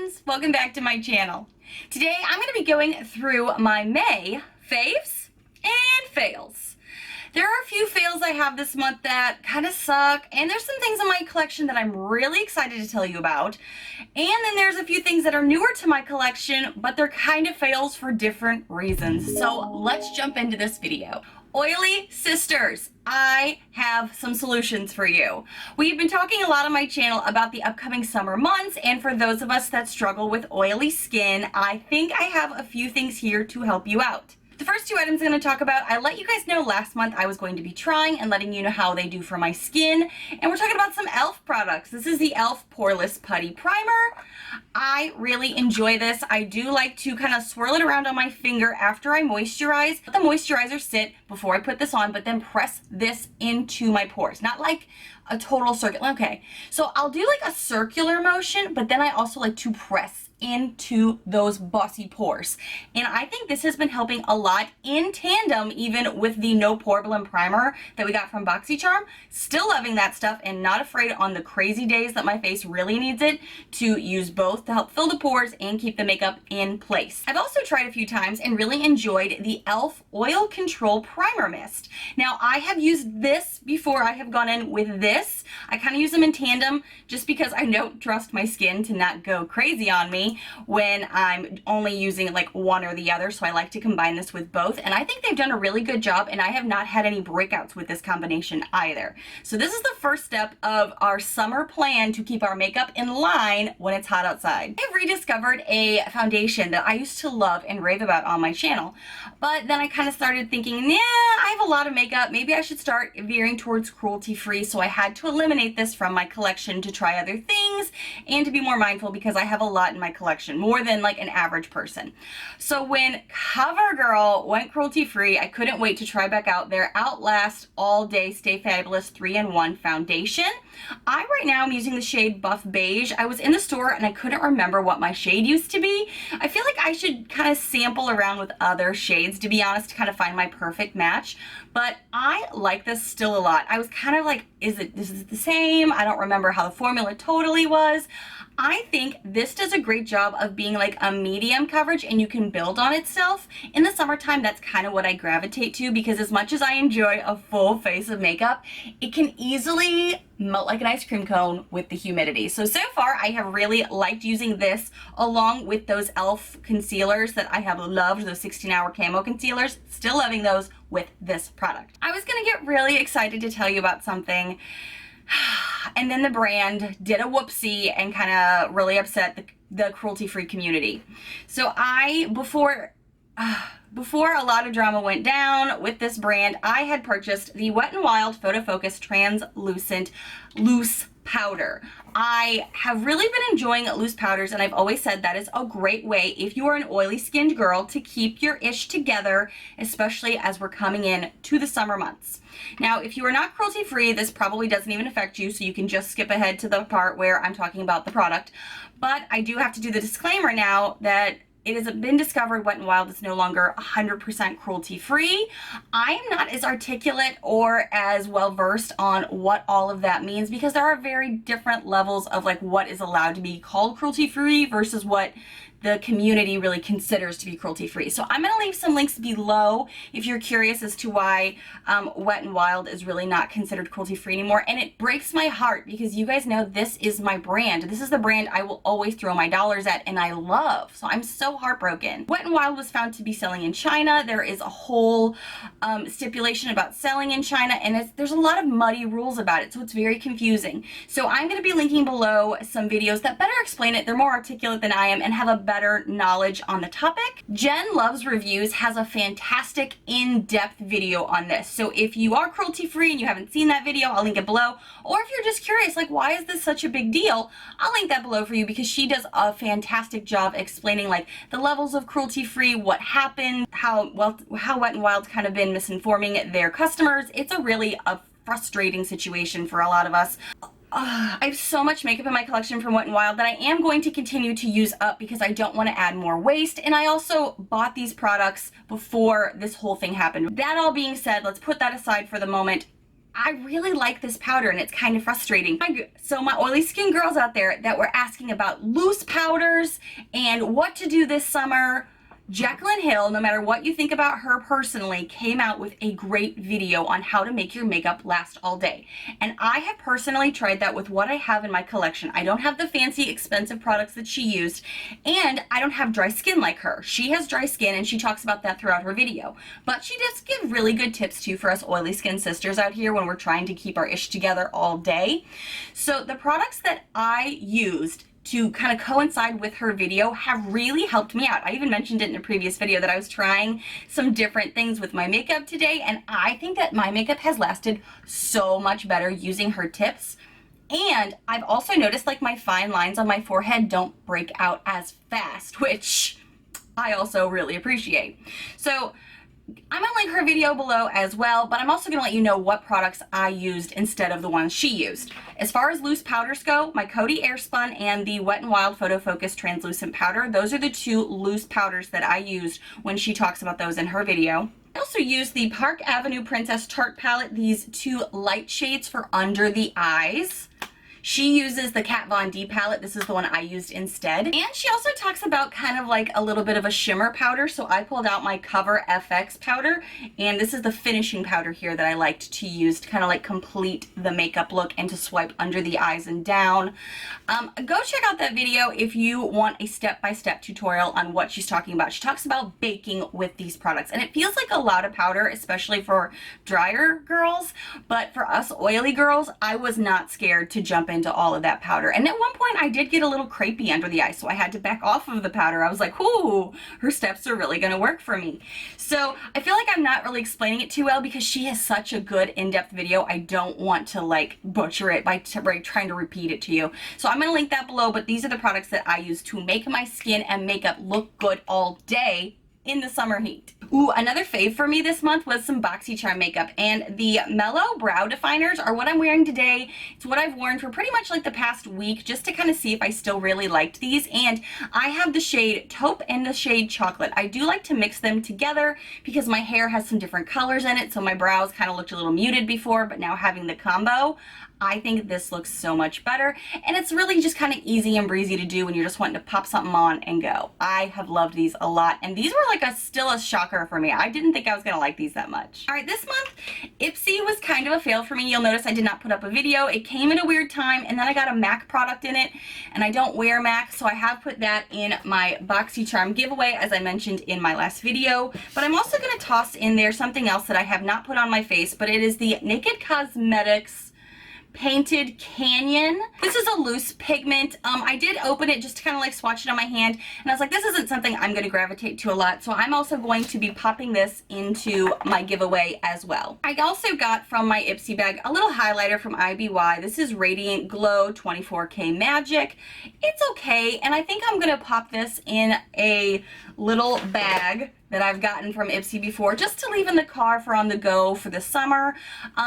friends, welcome back to my channel. Today I'm going to be going through my May Faves and Fails. There are a few fails I have this month that kind of suck, and there's some things in my collection that I'm really excited to tell you about. And then there's a few things that are newer to my collection, but they're kind of fails for different reasons. So let's jump into this video. Oily sisters, I have some solutions for you. We've been talking a lot on my channel about the upcoming summer months, and for those of us that struggle with oily skin, I think I have a few things here to help you out. The first two items I'm going to talk about, I let you guys know last month I was going to be trying and letting you know how they do for my skin. And we're talking about some e.l.f. products. This is the e.l.f. Poreless Putty Primer. I really enjoy this. I do like to kind of swirl it around on my finger after I moisturize. Let the moisturizer sit before I put this on, but then press this into my pores. Not like a total circle. Okay, so I'll do like a circular motion, but then I also like to press into those bossy pores. And I think this has been helping a lot in tandem even with the No Problem primer that we got from Boxycharm. Still loving that stuff and not afraid on the crazy days that my face really needs it to use both to help fill the pores and keep the makeup in place. I've also tried a few times and really enjoyed the e.l.f. Oil Control Primer Mist. Now I have used this before. I have gone in with this. I kind of use them in tandem just because I don't trust my skin to not go crazy on me when I'm only using like one or the other, so I like to combine this with both, and I think they've done a really good job, and I have not had any breakouts with this combination either. So this is the first step of our summer plan to keep our makeup in line when it's hot outside. I've rediscovered a foundation that I used to love and rave about on my channel, but then I kind of started thinking, nah, I have a lot of makeup, maybe I should start veering towards cruelty-free, so I had to eliminate this from my collection to try other things and to be more mindful because I have a lot in my collection, more than like an average person. So when CoverGirl went cruelty-free, I couldn't wait to try back out their Outlast All Day Stay Fabulous 3-in-1 foundation. I right now am using the shade Buff Beige. I was in the store and I couldn't remember what my shade used to be. I feel like I should kind of sample around with other shades, to be honest, to kind of find my perfect match. But I like this still a lot. I was kind of like, is this the same? I don't remember how the formula totally was. I think this does a great job of being like a medium coverage and you can build on itself. In the summertime, that's kind of what I gravitate to because as much as I enjoy a full face of makeup, it can easily melt like an ice cream cone with the humidity. So far I have really liked using this along with those e.l.f. concealers that I have loved, those 16-hour camo concealers. Still loving those with this product. I was gonna get really excited to tell you about something and then the brand did a whoopsie and kind of really upset the cruelty-free community. So before a lot of drama went down with this brand, I had purchased the Wet n Wild Photo Focus Translucent Loose Powder. I have really been enjoying loose powders, and I've always said that is a great way if you are an oily skinned girl to keep your ish together, especially as we're coming in to the summer months. Now, if you are not cruelty free, this probably doesn't even affect you, so you can just skip ahead to the part where I'm talking about the product. But I do have to do the disclaimer now that it has been discovered Wet n Wild is no longer 100% cruelty-free. I am not as articulate or as well versed on what all of that means because there are very different levels of like what is allowed to be called cruelty-free versus what the community really considers to be cruelty-free. So I'm gonna leave some links below if you're curious as to why Wet n Wild is really not considered cruelty-free anymore. And it breaks my heart because you guys know this is my brand. This is the brand I will always throw my dollars at and I love. So I'm so heartbroken. Wet n Wild was found to be selling in China. There is a whole stipulation about selling in China, and there's a lot of muddy rules about it, so it's very confusing. So I'm gonna be linking below some videos that better explain it. They're more articulate than I am and have a better knowledge on the topic. Jen Loves Reviews has a fantastic in-depth video on this. So if you are cruelty-free and you haven't seen that video, I'll link it below. Or if you're just curious, like why is this such a big deal, I'll link that below for you because she does a fantastic job explaining like the levels of cruelty-free, what happened, how Wet n Wild kind of been misinforming their customers. It's a frustrating situation for a lot of us. I have so much makeup in my collection from Wet n Wild that I am going to continue to use up because I don't want to add more waste, and I also bought these products before this whole thing happened. That all being said, let's put that aside for the moment. I really like this powder and it's kind of frustrating. So my oily skin girls out there that were asking about loose powders and what to do this summer, Jaclyn Hill, no matter what you think about her personally, came out with a great video on how to make your makeup last all day. And I have personally tried that with what I have in my collection. I don't have the fancy expensive products that she used, and I don't have dry skin like her. She has dry skin and she talks about that throughout her video. But she does give really good tips too for us oily skin sisters out here when we're trying to keep our ish together all day. So the products that I used to kind of coincide with her video have really helped me out. I even mentioned it in a previous video that I was trying some different things with my makeup today, and I think that my makeup has lasted so much better using her tips. And I've also noticed like my fine lines on my forehead don't break out as fast, which I also really appreciate. So I'm gonna link her video below as well, but I'm also gonna let you know what products I used instead of the ones she used. As far as loose powders go, my Coty Airspun and the Wet n Wild Photo Focus Translucent Powder, those are the two loose powders that I used when she talks about those in her video. I also used the Park Avenue Princess Tarte Palette, these two light shades for under the eyes. She uses the Kat Von D palette. This is the one I used instead. And she also talks about kind of like a little bit of a shimmer powder. So I pulled out my Cover FX powder, and this is the finishing powder here that I liked to use to kind of like complete the makeup look and to swipe under the eyes and down. Go check out that video if you want a step-by-step tutorial on what she's talking about. She talks about baking with these products, and it feels like a lot of powder, especially for drier girls. But for us oily girls, I was not scared to jump into all of that powder. And at one point I did get a little crepey under the eye, so I had to back off of the powder. I was like, ooh, her steps are really gonna work for me. So I feel like I'm not really explaining it too well because she has such a good in-depth video. I don't want to like butcher it by trying to repeat it to you. So I'm gonna link that below, but these are the products that I use to make my skin and makeup look good all day in the summer heat. Ooh, another fave for me this month was some Boxycharm makeup, and the Mellow Brow Definers are what I'm wearing today. It's what I've worn for pretty much like the past week just to kind of see if I still really liked these, and I have the shade Taupe and the shade Chocolate. I do like to mix them together because my hair has some different colors in it, so my brows kind of looked a little muted before, but now having the combo, I think this looks so much better, and it's really just kind of easy and breezy to do when you're just wanting to pop something on and go. I have loved these a lot, and these were like still a shocker for me. I didn't think I was gonna like these that much. All right, this month, Ipsy was kind of a fail for me. You'll notice I did not put up a video. It came at a weird time, and then I got a MAC product in it, and I don't wear MAC, so I have put that in my Boxycharm giveaway, as I mentioned in my last video. But I'm also gonna toss in there something else that I have not put on my face, but it is the Naked Cosmetics Painted Canyon. This is a loose pigment. I did open it just to kind of like swatch it on my hand, and I was like, this isn't something I'm going to gravitate to a lot, so I'm also going to be popping this into my giveaway as well. I also got from my Ipsy bag a little highlighter from IBY. This is Radiant Glow 24K Magic. It's okay, and I think I'm going to pop this in a little bag that I've gotten from Ipsy before, just to leave in the car for on the go for the summer.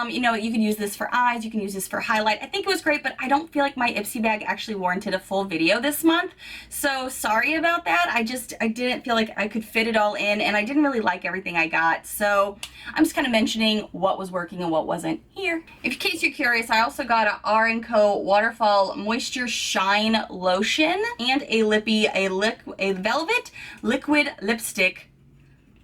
You know, you can use this for eyes, you can use this for highlight. I think it was great, but I don't feel like my Ipsy bag actually warranted a full video this month. So sorry about that. I didn't feel like I could fit it all in, and I didn't really like everything I got. So I'm just kind of mentioning what was working and what wasn't here. In case you're curious, I also got a R&Co Waterfall Moisture Shine Lotion and a Velvet Liquid Lipstick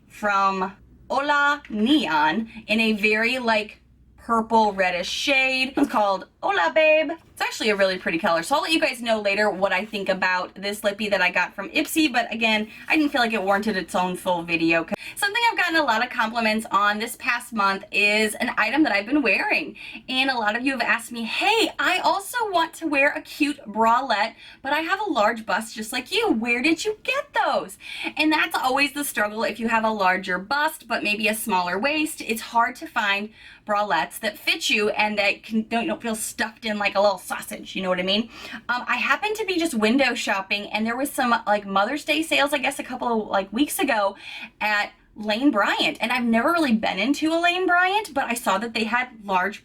from Hola Neon in a very like purple reddish shade. It's called Hola Babe. It's actually a really pretty color, so I'll let you guys know later what I think about this lippy that I got from Ipsy, but again, I didn't feel like it warranted its own full video. Something I've gotten a lot of compliments on this past month is an item that I've been wearing, and a lot of you have asked me, hey, I also want to wear a cute bralette, but I have a large bust just like you. Where did you get those? And that's always the struggle if you have a larger bust but maybe a smaller waist. It's hard to find bralettes that fit you and that don't feel stuffed in like a little sausage, you know what I mean? I happened to be just window shopping, and there was some like Mother's Day sales, I guess a couple of like weeks ago at Lane Bryant, and I've never really been into a Lane Bryant, but I saw that they had large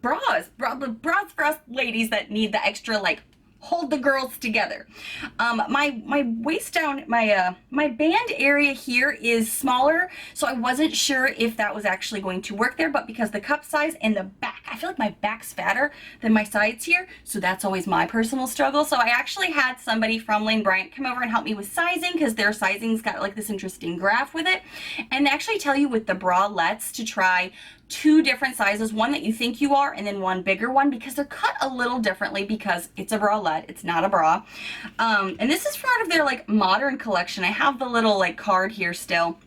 bras for us ladies that need the extra like hold the girls together. My waist down, my band area here is smaller, so I wasn't sure if that was actually going to work there, but because the cup size and the back, I feel like my back's fatter than my sides here, so that's always my personal struggle. So I actually had somebody from Bryant come over and help me with sizing, because their sizing's got like this interesting graph with it, and actually tell you with the bralettes to try 2 different sizes, one that you think you are and then one bigger one, because they're cut a little differently because it's a bralette, it's not a bra. And this is part of their like modern collection. I have the little like card here still.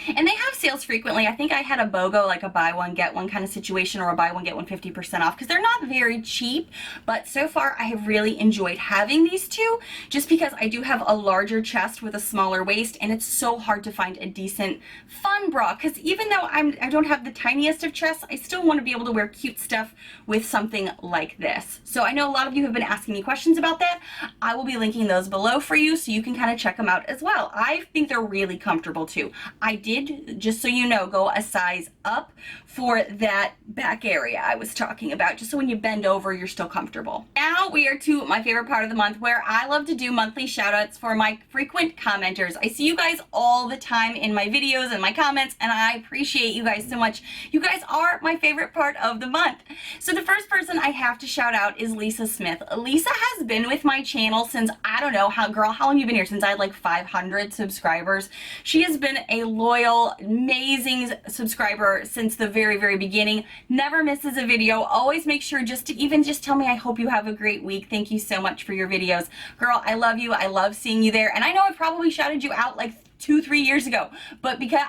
And they have sales frequently. I think I had a BOGO, like a buy one, get one kind of situation, or a buy one, get one 50% off, because they're not very cheap. But so far, I have really enjoyed having these 2, just because I do have a larger chest with a smaller waist, and it's so hard to find a decent, fun bra. Because even though I don't have the tiniest of chests, I still want to be able to wear cute stuff with something like this. So I know a lot of you have been asking me questions about that. I will be linking those below for you, so you can kind of check them out as well. I think they're really comfortable too. I did, just so you know, go a size up for that back area I was talking about, just so when you bend over, you're still comfortable. Now we are to my favorite part of the month, where I love to do monthly shout outs for my frequent commenters. I see you guys all the time in my videos and my comments, and I appreciate you guys so much. You guys are my favorite part of the month. So the first person I have to shout out is Lisa Smith. Lisa has been with my channel since, I don't know, how long you been here? Since I had like 500 subscribers. She has been a loyal, amazing subscriber since the very beginning. Never misses a video. Always make sure just to tell me, I hope you have a great week. Thank you so much for your videos. Girl, I love you. I love seeing you there. And I know I probably shouted you out like 2-3 years ago, but because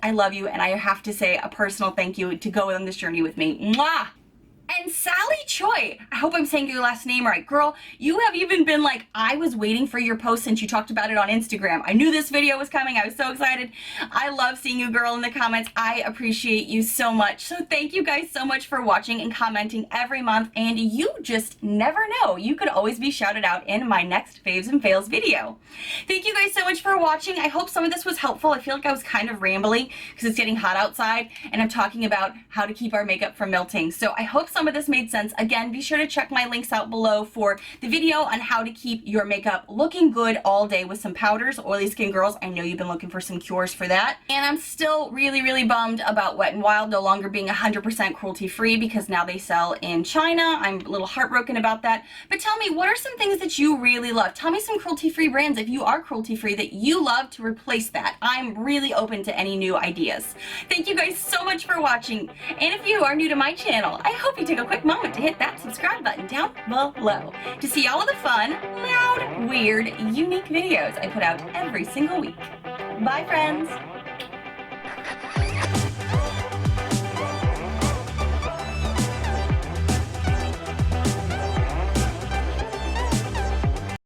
I love you, and I have to say a personal thank you to go on this journey with me. Mwah! And Sally Choi, I hope I'm saying your last name right. Girl, you have even been like, I was waiting for your post since you talked about it on Instagram. I knew this video was coming. I was so excited. I love seeing you, girl, in the comments. I appreciate you so much. So thank you guys so much for watching and commenting every month. And you just never know, you could always be shouted out in my next Faves and Fails video. Thank you guys so much for watching. I hope some of this was helpful. I feel like I was kind of rambly because it's getting hot outside, and I'm talking about how to keep our makeup from melting. So I hope some of this made sense. Again, be sure to check my links out below for the video on how to keep your makeup looking good all day with some powders. Oily skin girls, I know you've been looking for some cures for that. And I'm still really bummed about Wet n Wild no longer being 100% cruelty-free, because now they sell in China. I'm a little heartbroken about that. But tell me, what are some things that you really love? Tell me some cruelty-free brands, if you are cruelty-free, that you love to replace that. I'm really open to any new ideas. Thank you guys so much for watching. And if you are new to my channel, I hope you take a quick moment to hit that subscribe button down below to see all of the fun, loud, weird, unique videos I put out every single week. Bye, friends.